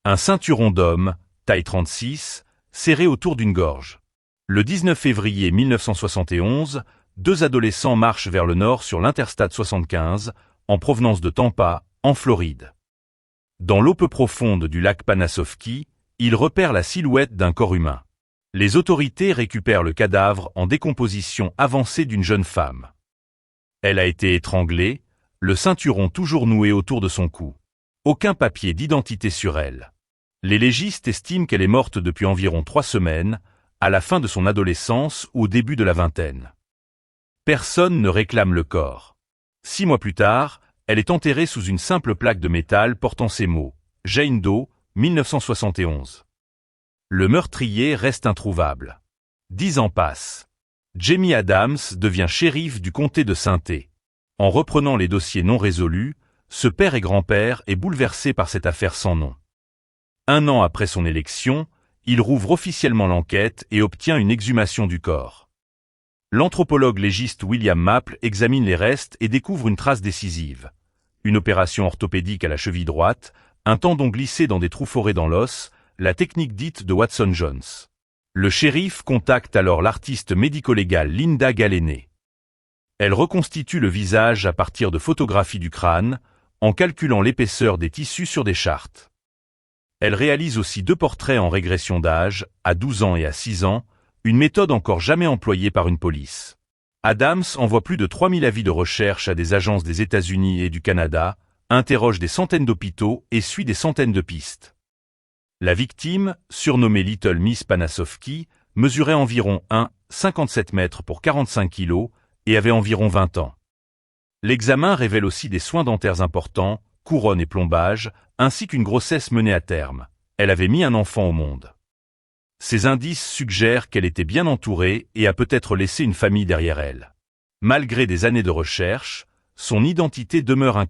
Un ceinturon d'homme, taille 36, serré autour d'une gorge. Le 19 février 1971, deux adolescents marchent vers le nord sur l'Interstate 75, en provenance de Tampa, en Floride. Dans l'eau peu profonde du lac Panasoffkee, ils repèrent la silhouette d'un corps humain. Les autorités récupèrent le cadavre en décomposition avancée d'une jeune femme. Elle a été étranglée, le ceinturon toujours noué autour de son cou. Aucun papier d'identité sur elle. Les légistes estiment qu'elle est morte depuis environ 3 semaines, à la fin de son adolescence ou au début de la vingtaine. Personne ne réclame le corps. 6 mois plus tard, elle est enterrée sous une simple plaque de métal portant ces mots « Jane Doe, 1971 ». Le meurtrier reste introuvable. 10 ans passent. Jamie Adams devient shérif du comté de Sainté. En reprenant les dossiers non résolus, ce père et grand-père est bouleversé par cette affaire sans nom. 1 an après son élection, il rouvre officiellement l'enquête et obtient une exhumation du corps. L'anthropologue légiste William Maple examine les restes et découvre une trace décisive. Une opération orthopédique à la cheville droite, un tendon glissé dans des trous forés dans l'os, la technique dite de Watson-Jones. Le shérif contacte alors l'artiste médico-légale Linda Galenay. Elle reconstitue le visage à partir de photographies du crâne, en calculant l'épaisseur des tissus sur des chartes. Elle réalise aussi 2 portraits en régression d'âge, à 12 ans et à 6 ans, une méthode encore jamais employée par une police. Adams envoie plus de 3000 avis de recherche à des agences des États-Unis et du Canada, interroge des centaines d'hôpitaux et suit des centaines de pistes. La victime, surnommée Little Miss Panasoffkee, mesurait environ 1,57 m pour 45 kg et avait environ 20 ans. L'examen révèle aussi des soins dentaires importants, couronne et plombage, ainsi qu'une grossesse menée à terme. Elle avait mis un enfant au monde. Ces indices suggèrent qu'elle était bien entourée et a peut-être laissé une famille derrière elle. Malgré des années de recherche, son identité demeure inconnue.